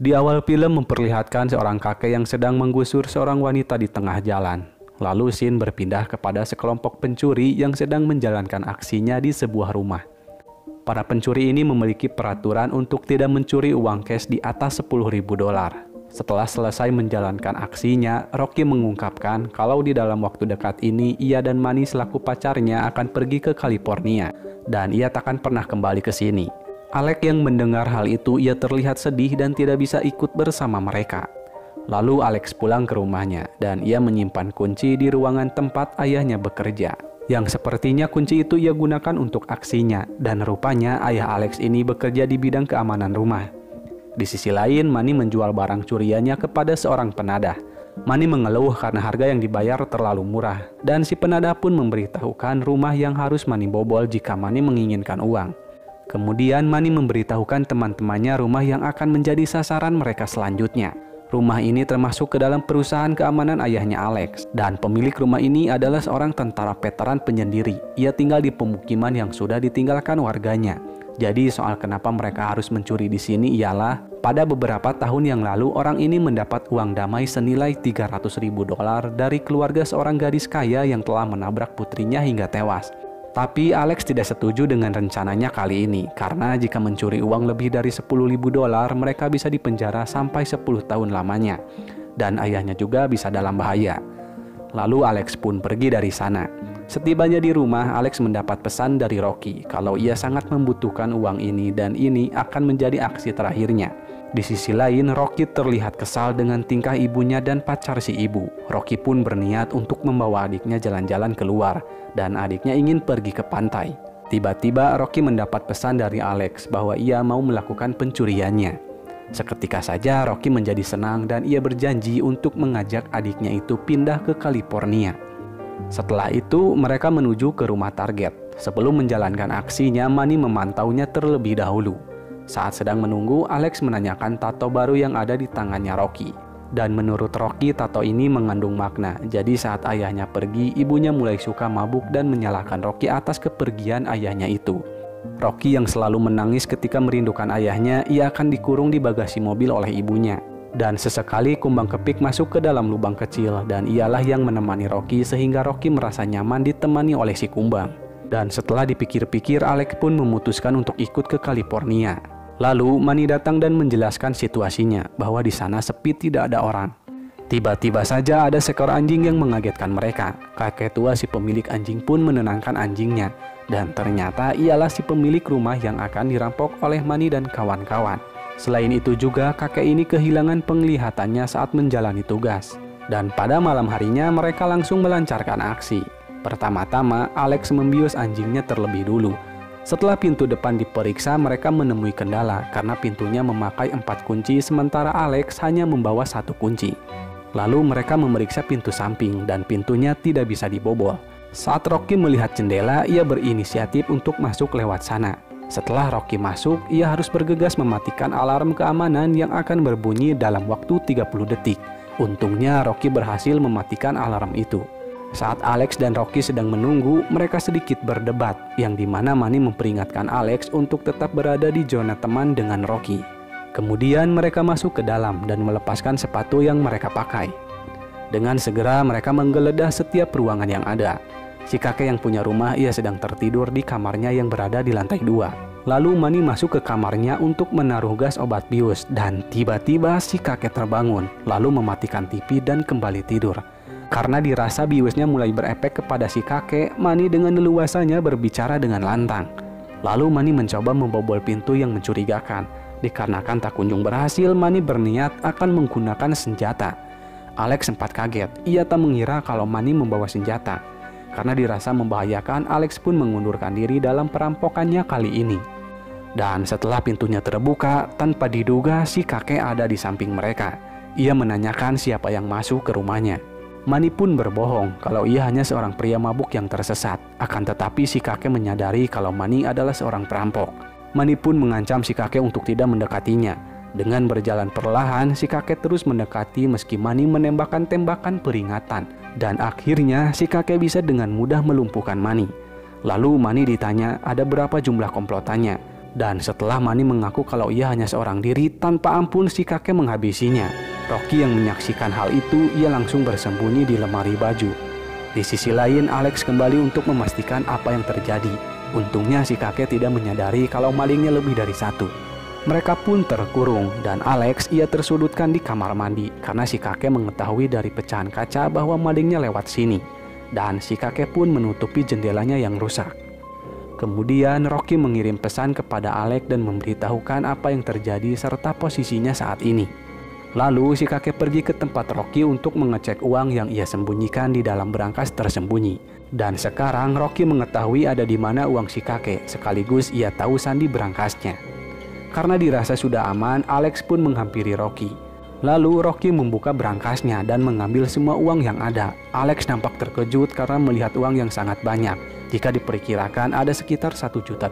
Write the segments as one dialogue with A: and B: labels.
A: Di awal film memperlihatkan seorang kakek yang sedang menggusur seorang wanita di tengah jalan. Lalu scene berpindah kepada sekelompok pencuri yang sedang menjalankan aksinya di sebuah rumah. Para pencuri ini memiliki peraturan untuk tidak mencuri uang cash di atas $10.000. Setelah selesai menjalankan aksinya, Rocky mengungkapkan kalau di dalam waktu dekat ini ia dan Manny selaku pacarnya akan pergi ke California dan ia takkan pernah kembali ke sini. Alex yang mendengar hal itu ia terlihat sedih dan tidak bisa ikut bersama mereka. Lalu Alex pulang ke rumahnya dan ia menyimpan kunci di ruangan tempat ayahnya bekerja. Yang sepertinya kunci itu ia gunakan untuk aksinya dan rupanya ayah Alex ini bekerja di bidang keamanan rumah. Di sisi lain, Manny menjual barang curiannya kepada seorang penadah. Manny mengeluh karena harga yang dibayar terlalu murah dan si penadah pun memberitahukan rumah yang harus Manny bobol jika Manny menginginkan uang. Kemudian Manny memberitahukan teman-temannya rumah yang akan menjadi sasaran mereka selanjutnya. Rumah ini termasuk ke dalam perusahaan keamanan ayahnya Alex dan pemilik rumah ini adalah seorang tentara veteran penyendiri. Ia tinggal di pemukiman yang sudah ditinggalkan warganya. Jadi soal kenapa mereka harus mencuri di sini ialah pada beberapa tahun yang lalu orang ini mendapat uang damai senilai $300.000 dari keluarga seorang gadis kaya yang telah menabrak putrinya hingga tewas. Tapi Alex tidak setuju dengan rencananya kali ini karena jika mencuri uang lebih dari $10.000 mereka bisa dipenjara sampai 10 tahun lamanya dan ayahnya juga bisa dalam bahaya. Lalu Alex pun pergi dari sana. Setibanya di rumah, Alex mendapat pesan dari Rocky kalau ia sangat membutuhkan uang ini dan ini akan menjadi aksi terakhirnya. Di sisi lain, Rocky terlihat kesal dengan tingkah ibunya dan pacar si ibu. Rocky pun berniat untuk membawa adiknya jalan-jalan keluar dan adiknya ingin pergi ke pantai. Tiba-tiba Rocky mendapat pesan dari Alex bahwa ia mau melakukan pencuriannya. Seketika saja Rocky menjadi senang dan ia berjanji untuk mengajak adiknya itu pindah ke California. Setelah itu mereka menuju ke rumah target. Sebelum menjalankan aksinya, Manny memantaunya terlebih dahulu. Saat sedang menunggu, Alex menanyakan tato baru yang ada di tangannya Rocky. Dan menurut Rocky, tato ini mengandung makna. Jadi saat ayahnya pergi, ibunya mulai suka mabuk dan menyalahkan Rocky atas kepergian ayahnya itu. Rocky yang selalu menangis ketika merindukan ayahnya, ia akan dikurung di bagasi mobil oleh ibunya. Dan sesekali kumbang kepik masuk ke dalam lubang kecil dan ialah yang menemani Rocky sehingga Rocky merasa nyaman ditemani oleh si kumbang. Dan setelah dipikir-pikir, Alex pun memutuskan untuk ikut ke California. Lalu Manny datang dan menjelaskan situasinya bahwa di sana sepi, tidak ada orang. Tiba-tiba saja ada seekor anjing yang mengagetkan mereka. Kakek tua si pemilik anjing pun menenangkan anjingnya. Dan ternyata ialah si pemilik rumah yang akan dirampok oleh Manny dan kawan-kawan. Selain itu juga kakek ini kehilangan penglihatannya saat menjalani tugas. Dan pada malam harinya mereka langsung melancarkan aksi. Pertama-tama Alex membius anjingnya terlebih dulu. Setelah pintu depan diperiksa, mereka menemui kendala karena pintunya memakai 4 kunci sementara Alex hanya membawa 1 kunci. Lalu mereka memeriksa pintu samping dan pintunya tidak bisa dibobol. Saat Rocky melihat jendela, ia berinisiatif untuk masuk lewat sana. Setelah Rocky masuk, ia harus bergegas mematikan alarm keamanan yang akan berbunyi dalam waktu 30 detik. Untungnya Rocky berhasil mematikan alarm itu. Saat Alex dan Rocky sedang menunggu, mereka sedikit berdebat, yang dimana Manny memperingatkan Alex untuk tetap berada di zona teman dengan Rocky. Kemudian mereka masuk ke dalam dan melepaskan sepatu yang mereka pakai. Dengan segera mereka menggeledah setiap ruangan yang ada. Si kakek yang punya rumah ia sedang tertidur di kamarnya yang berada di lantai 2. Lalu Manny masuk ke kamarnya untuk menaruh gas obat bius dan tiba-tiba si kakek terbangun, lalu mematikan TV dan kembali tidur. Karena dirasa biusnya mulai berefek kepada si kakek, Manny dengan leluasanya berbicara dengan lantang. Lalu Manny mencoba membobol pintu yang mencurigakan. Dikarenakan tak kunjung berhasil, Manny berniat akan menggunakan senjata. Alex sempat kaget, ia tak mengira kalau Manny membawa senjata. Karena dirasa membahayakan, Alex pun mengundurkan diri dalam perampokannya kali ini. Dan setelah pintunya terbuka, tanpa diduga si kakek ada di samping mereka. Ia menanyakan siapa yang masuk ke rumahnya. Manny pun berbohong kalau ia hanya seorang pria mabuk yang tersesat. Akan tetapi si kakek menyadari kalau Manny adalah seorang perampok. Manny pun mengancam si kakek untuk tidak mendekatinya. Dengan berjalan perlahan, si kakek terus mendekati meski Manny menembakkan tembakan peringatan. Dan akhirnya si kakek bisa dengan mudah melumpuhkan Manny. Lalu Manny ditanya ada berapa jumlah komplotannya. Dan setelah Manny mengaku kalau ia hanya seorang diri, tanpa ampun si kakek menghabisinya. Rocky yang menyaksikan hal itu, ia langsung bersembunyi di lemari baju. Di sisi lain, Alex kembali untuk memastikan apa yang terjadi. Untungnya si kakek tidak menyadari kalau malingnya lebih dari satu. Mereka pun terkurung dan Alex ia tersudutkan di kamar mandi karena si kakek mengetahui dari pecahan kaca bahwa malingnya lewat sini. Dan si kakek pun menutupi jendelanya yang rusak. Kemudian Rocky mengirim pesan kepada Alex dan memberitahukan apa yang terjadi serta posisinya saat ini. Lalu si kakek pergi ke tempat Rocky untuk mengecek uang yang ia sembunyikan di dalam berangkas tersembunyi. Dan sekarang Rocky mengetahui ada di mana uang si kakek, sekaligus ia tahu sandi berangkasnya. Karena dirasa sudah aman, Alex pun menghampiri Rocky. Lalu Rocky membuka berangkasnya dan mengambil semua uang yang ada. Alex nampak terkejut karena melihat uang yang sangat banyak. Jika diperkirakan ada sekitar $1 juta.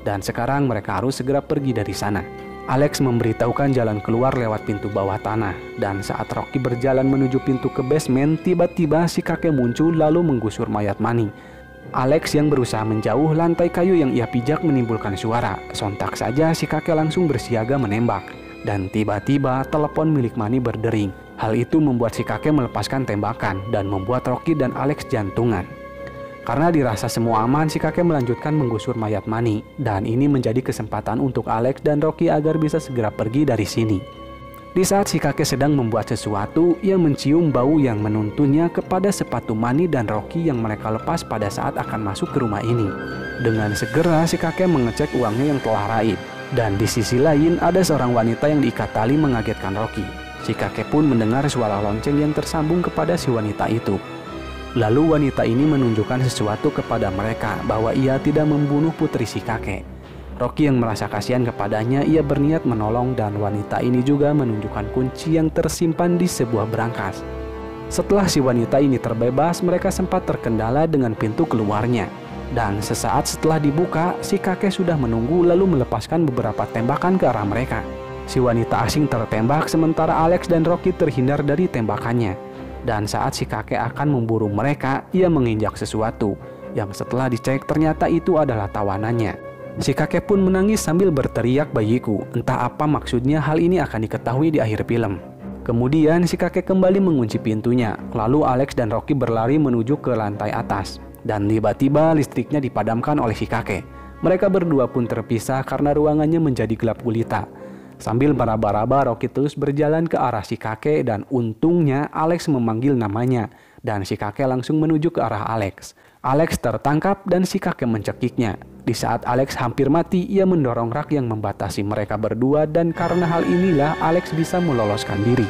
A: Dan sekarang mereka harus segera pergi dari sana. Alex memberitahukan jalan keluar lewat pintu bawah tanah. Dan saat Rocky berjalan menuju pintu ke basement, tiba-tiba si kakek muncul lalu menggusur mayat Manny. Alex yang berusaha menjauh, lantai kayu yang ia pijak menimbulkan suara. Sontak saja si kakek langsung bersiaga menembak. Dan tiba-tiba telepon milik Manny berdering. Hal itu membuat si kakek melepaskan tembakan dan membuat Rocky dan Alex jantungan. Karena dirasa semua aman, si kakek melanjutkan menggusur mayat Manny. Dan ini menjadi kesempatan untuk Alex dan Rocky agar bisa segera pergi dari sini. Di saat si kakek sedang membuat sesuatu, ia mencium bau yang menuntunnya kepada sepatu Manny dan Rocky yang mereka lepas pada saat akan masuk ke rumah ini. Dengan segera si kakek mengecek uangnya yang telah raib. Dan di sisi lain ada seorang wanita yang diikat tali mengagetkan Rocky. Si kakek pun mendengar suara lonceng yang tersambung kepada si wanita itu. Lalu wanita ini menunjukkan sesuatu kepada mereka bahwa ia tidak membunuh putri si kakek. Rocky yang merasa kasihan kepadanya, ia berniat menolong dan wanita ini juga menunjukkan kunci yang tersimpan di sebuah berangkas. Setelah si wanita ini terbebas, mereka sempat terkendala dengan pintu keluarnya. Dan sesaat setelah dibuka, si kakek sudah menunggu lalu melepaskan beberapa tembakan ke arah mereka. Si wanita asing tertembak sementara Alex dan Rocky terhindar dari tembakannya. Dan saat si kakek akan memburu mereka, ia menginjak sesuatu yang setelah dicek ternyata itu adalah tawanannya. Si kakek pun menangis sambil berteriak, "Bayiku!" Entah apa maksudnya, hal ini akan diketahui di akhir film. Kemudian si kakek kembali mengunci pintunya. Lalu Alex dan Rocky berlari menuju ke lantai atas. Dan tiba-tiba listriknya dipadamkan oleh si kakek. Mereka berdua pun terpisah karena ruangannya menjadi gelap gulita. Sambil meraba-raba, Rocky terus berjalan ke arah si kakek dan untungnya Alex memanggil namanya. Dan si kakek langsung menuju ke arah Alex. Alex tertangkap dan si kakek mencekiknya. Di saat Alex hampir mati, ia mendorong rak yang membatasi mereka berdua dan karena hal inilah Alex bisa meloloskan diri.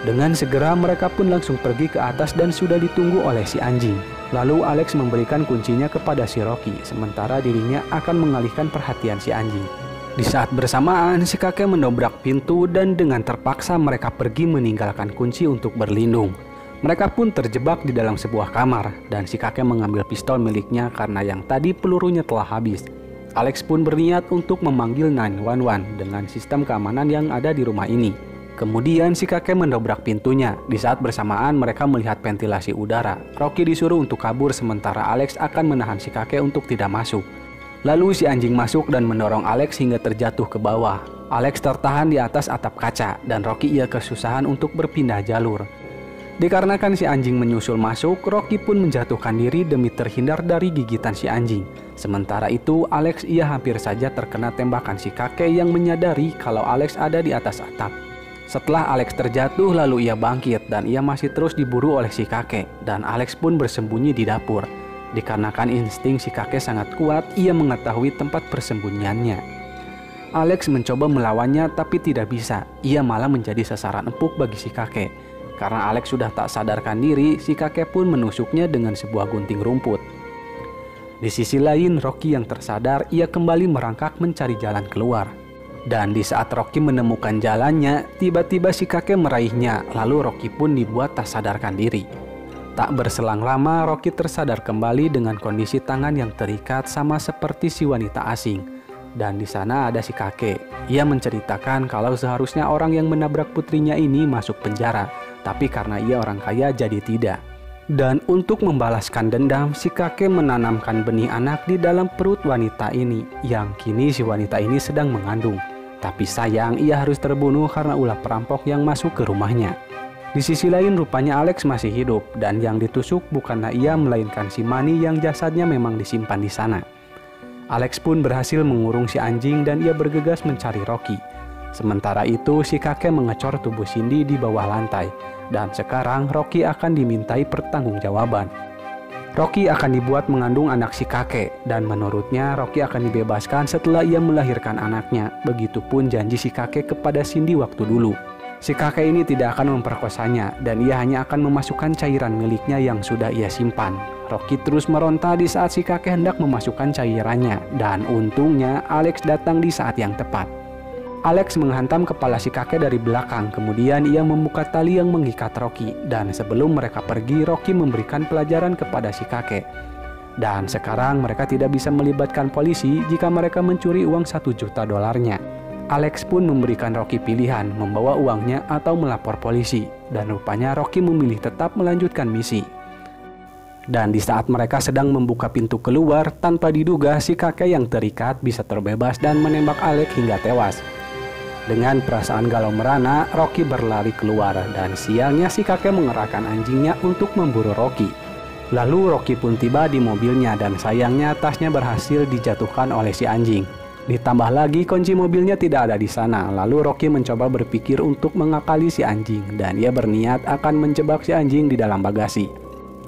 A: Dengan segera mereka pun langsung pergi ke atas dan sudah ditunggu oleh si anjing. Lalu Alex memberikan kuncinya kepada si Rocky, sementara dirinya akan mengalihkan perhatian si anjing. Di saat bersamaan, si kakek mendobrak pintu dan dengan terpaksa mereka pergi meninggalkan kunci untuk berlindung. Mereka pun terjebak di dalam sebuah kamar dan si kakek mengambil pistol miliknya karena yang tadi pelurunya telah habis. Alex pun berniat untuk memanggil 911 dengan sistem keamanan yang ada di rumah ini. Kemudian si kakek mendobrak pintunya. Di saat bersamaan mereka melihat ventilasi udara. Rocky disuruh untuk kabur sementara Alex akan menahan si kakek untuk tidak masuk. Lalu si anjing masuk dan mendorong Alex hingga terjatuh ke bawah. Alex tertahan di atas atap kaca dan Rocky ia kesusahan untuk berpindah jalur. Dikarenakan si anjing menyusul masuk, Rocky pun menjatuhkan diri demi terhindar dari gigitan si anjing. Sementara itu, Alex ia hampir saja terkena tembakan si kakek yang menyadari kalau Alex ada di atas atap. Setelah Alex terjatuh, lalu ia bangkit dan ia masih terus diburu oleh si kakek. Dan Alex pun bersembunyi di dapur. Dikarenakan insting si kakek sangat kuat, ia mengetahui tempat persembunyiannya. Alex mencoba melawannya tapi tidak bisa. Ia malah menjadi sasaran empuk bagi si kakek. Karena Alex sudah tak sadarkan diri, si kakek pun menusuknya dengan sebuah gunting rumput. Di sisi lain, Rocky yang tersadar, ia kembali merangkak mencari jalan keluar. Dan di saat Rocky menemukan jalannya, tiba-tiba si kakek meraihnya, lalu Rocky pun dibuat tak sadarkan diri. Tak berselang lama, Rocky tersadar kembali dengan kondisi tangan yang terikat sama seperti si wanita asing. Dan di sana ada si kakek. Ia menceritakan kalau seharusnya orang yang menabrak putrinya ini masuk penjara. Tapi karena ia orang kaya jadi tidak. Dan untuk membalaskan dendam, si kakek menanamkan benih anak di dalam perut wanita ini, yang kini si wanita ini sedang mengandung. Tapi sayang, ia harus terbunuh karena ulah perampok yang masuk ke rumahnya. Di sisi lain, rupanya Alex masih hidup, dan yang ditusuk bukanlah ia melainkan si Manny yang jasadnya memang disimpan di sana. Alex pun berhasil mengurung si anjing dan ia bergegas mencari Rocky. Sementara itu, si kakek mengecor tubuh Cindy di bawah lantai, dan sekarang Rocky akan dimintai pertanggungjawaban. Rocky akan dibuat mengandung anak si kakek, dan menurutnya Rocky akan dibebaskan setelah ia melahirkan anaknya. Begitupun janji si kakek kepada Cindy waktu dulu. Si kakek ini tidak akan memperkosanya, dan ia hanya akan memasukkan cairan miliknya yang sudah ia simpan. Rocky terus meronta di saat si kakek hendak memasukkan cairannya, dan untungnya Alex datang di saat yang tepat. Alex menghantam kepala si kakek dari belakang, kemudian ia membuka tali yang mengikat Rocky, dan sebelum mereka pergi, Rocky memberikan pelajaran kepada si kakek. Dan sekarang mereka tidak bisa melibatkan polisi jika mereka mencuri uang 1 juta dolarnya. Alex pun memberikan Rocky pilihan membawa uangnya atau melapor polisi, dan rupanya Rocky memilih tetap melanjutkan misi. Dan di saat mereka sedang membuka pintu keluar, tanpa diduga si kakek yang terikat bisa terbebas dan menembak Alex hingga tewas. Dengan perasaan galau merana, Rocky berlari keluar, dan sialnya si kakek mengerahkan anjingnya untuk memburu Rocky. Lalu Rocky pun tiba di mobilnya, dan sayangnya tasnya berhasil dijatuhkan oleh si anjing. Ditambah lagi kunci mobilnya tidak ada di sana. Lalu Rocky mencoba berpikir untuk mengakali si anjing, dan ia berniat akan menjebak si anjing di dalam bagasi.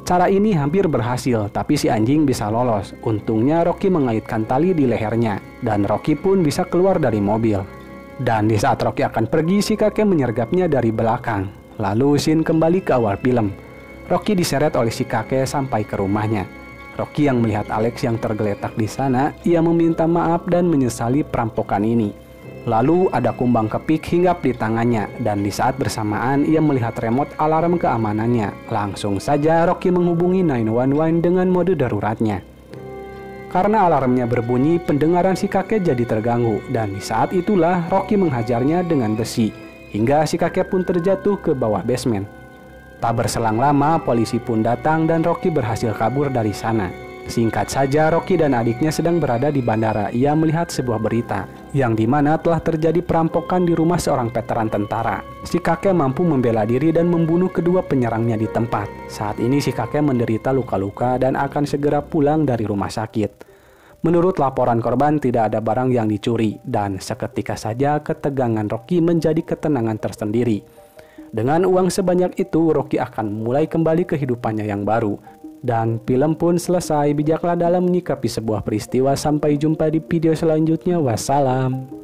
A: Cara ini hampir berhasil, tapi si anjing bisa lolos. Untungnya Rocky mengaitkan tali di lehernya, dan Rocky pun bisa keluar dari mobil. Dan di saat Rocky akan pergi, si kakek menyergapnya dari belakang. Lalu scene kembali ke awal film. Rocky diseret oleh si kakek sampai ke rumahnya. Rocky yang melihat Alex yang tergeletak di sana, ia meminta maaf dan menyesali perampokan ini. Lalu ada kumbang kepik hinggap di tangannya, dan di saat bersamaan ia melihat remote alarm keamanannya. Langsung saja Rocky menghubungi 911 dengan mode daruratnya. Karena alarmnya berbunyi, pendengaran si kakek jadi terganggu, dan di saat itulah Rocky menghajarnya dengan besi, hingga si kakek pun terjatuh ke bawah basement. Tak berselang lama, polisi pun datang dan Rocky berhasil kabur dari sana. Singkat saja, Rocky dan adiknya sedang berada di bandara. Ia melihat sebuah berita, yang dimana telah terjadi perampokan di rumah seorang veteran tentara. Si kakek mampu membela diri dan membunuh kedua penyerangnya di tempat. Saat ini si kakek menderita luka-luka dan akan segera pulang dari rumah sakit. Menurut laporan korban, tidak ada barang yang dicuri, dan seketika saja ketegangan Rocky menjadi ketenangan tersendiri. Dengan uang sebanyak itu, Rocky akan mulai kembali kehidupannya yang baru. Dan film pun selesai. Bijaklah dalam menyikapi sebuah peristiwa. Sampai jumpa di video selanjutnya. Wassalam.